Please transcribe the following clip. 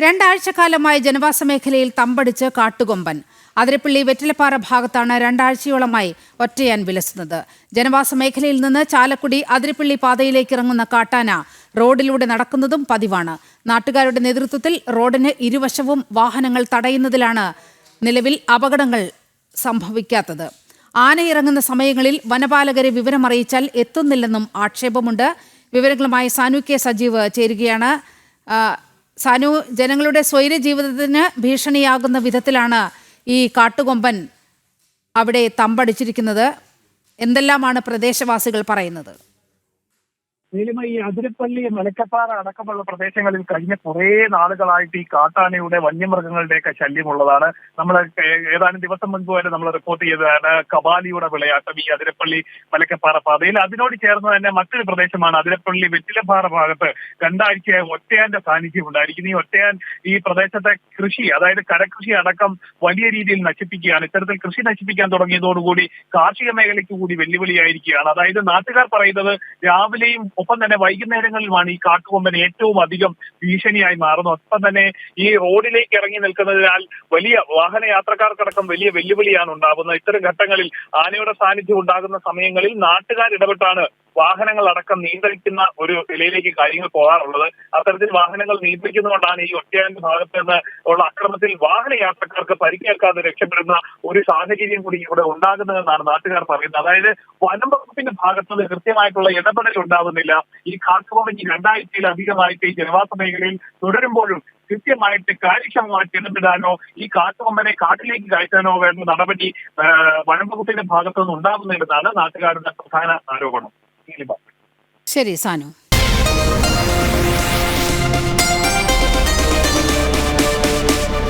രണ്ടാഴ്ചക്കാലമായി ജനവാസ മേഖലയിൽ തമ്പടിച്ച് കാട്ടുകൊമ്പൻ. അതിരപ്പള്ളി വെറ്റിലപ്പാറ ഭാഗത്താണ് രണ്ടാഴ്ചയോളമായി ഒറ്റയാൻ വിലസുന്നത്. ജനവാസ മേഖലയിൽ നിന്ന് ചാലക്കുടി അതിരപ്പള്ളി പാതയിലേക്ക് ഇറങ്ങുന്ന കാട്ടാന റോഡിലൂടെ നടക്കുന്നതും പതിവാണ്. നാട്ടുകാരുടെ നേതൃത്വത്തിൽ റോഡിന് ഇരുവശവും വാഹനങ്ങൾ തടയുന്നതിലാണ് നിലവിൽ അപകടങ്ങൾ സംഭവിക്കാത്തത്. ആന ഇറങ്ങുന്ന സമയങ്ങളിൽ വനപാലകരെ വിവരമറിയിച്ചാൽ എത്തുന്നില്ലെന്നും ആക്ഷേപമുണ്ട്. വിവരങ്ങളുമായി സാനു കെ സജീവ് ചേരുകയാണ്. സാനു, ജനങ്ങളുടെ സ്വൈര ജീവിതത്തിന് ഭീഷണിയാകുന്ന വിധത്തിലാണ് ഈ കാട്ടുകൊമ്പൻ അവിടെ തമ്പടിച്ചിരിക്കുന്നത്. എന്തെല്ലാമാണ് പ്രദേശവാസികൾ പറയുന്നത്? നീലിമ, ഈ അതിരപ്പള്ളി, മലക്കപ്പാറ അടക്കമുള്ള പ്രദേശങ്ങളിൽ കഴിഞ്ഞ കുറേ നാളുകളായിട്ട് ഈ കാട്ടാനയുടെ വന്യമൃഗങ്ങളുടെയൊക്കെ ശല്യമുള്ളതാണ്. നമ്മൾ ഏതാനും ദിവസം മുൻപ് വരെ നമ്മൾ റിപ്പോർട്ട് ചെയ്തതാണ് കബാലിയുടെ വിളയാട്ടം ഈ അതിരപ്പള്ളി മലക്കപ്പാറ പാതയിൽ. അതിനോട് ചേർന്ന് തന്നെ മറ്റൊരു പ്രദേശമാണ് അതിരപ്പള്ളി വെറ്റിലപ്പാറ ഭാഗത്ത് രണ്ടാഴ്ചയായി ഒറ്റയാന്റെ സാന്നിധ്യം ഉണ്ടായിരിക്കുന്നു. ഈ ഒറ്റയാൻ ഈ പ്രദേശത്തെ കൃഷി, അതായത് കരകൃഷി അടക്കം വലിയ രീതിയിൽ നശിപ്പിക്കുകയാണ്. ഇത്തരത്തിൽ കൃഷി നശിപ്പിക്കാൻ തുടങ്ങിയതോടുകൂടി കാർഷിക മേഖലയ്ക്ക് കൂടി വെല്ലുവിളിയായിരിക്കുകയാണ്. അതായത് നാട്ടുകാർ പറയുന്നത് രാവിലെയും ഒപ്പം തന്നെ വൈകുന്നേരങ്ങളിലുമാണ് ഈ കാട്ടുകൊമ്പൻ ഏറ്റവും അധികം ഭീഷണിയായി മാറുന്നത്. ഒപ്പം തന്നെ ഈ റോഡിലേക്ക് ഇറങ്ങി നിൽക്കുന്നതിനാൽ വലിയ വാഹന യാത്രക്കാർക്കടക്കം വലിയ വെല്ലുവിളിയാണ് ഉണ്ടാകുന്നത്. ഇത്തരം ഘട്ടങ്ങളിൽ ആനയുടെ സാന്നിധ്യം ഉണ്ടാകുന്ന സമയങ്ങളിൽ നാട്ടുകാർ ഇടപെട്ടാണ് വാഹനങ്ങൾ അടക്കം നിയന്ത്രിക്കുന്ന ഒരു നിലയിലേക്ക് കാര്യങ്ങൾ പോകാറുള്ളത്. അത്തരത്തിൽ വാഹനങ്ങൾ നിയന്ത്രിക്കുന്നതുകൊണ്ടാണ് ഈ ഒറ്റയാന്റെ ഭാഗത്ത് നിന്ന് ഉള്ള അക്രമത്തിൽ വാഹന യാത്രക്കാർക്ക് പരിക്കേൽക്കാതെ രക്ഷപ്പെടുന്ന ഒരു സാഹചര്യം കൂടി ഇവിടെ ഉണ്ടാകുന്നതെന്നാണ് നാട്ടുകാർ പറയുന്നത്. അതായത് വനം വകുപ്പിന്റെ ഭാഗത്തുനിന്ന് കൃത്യമായിട്ടുള്ള ഇടപെടൽ ഉണ്ടാകുന്നില്ല. ഈ കാട്ടുകൊമ്പൻ ഈ രണ്ടാഴ്ചയിലധികമായിട്ട് ഈ ജനവാസ മേഖലയിൽ തുടരുമ്പോഴും കൃത്യമായിട്ട് കാര്യക്ഷമമായിട്ട് ഇടപെടാനോ ഈ കാട്ടുകൊമ്പനെ കാട്ടിലേക്ക് കയറ്റാനോ വേണ്ട നടപടി വനം വകുപ്പിന്റെ ഭാഗത്തുനിന്ന് ഉണ്ടാകുന്നില്ലെന്നാണ് നാട്ടുകാരുടെ പ്രധാന ആരോപണം. ശരി സാനു.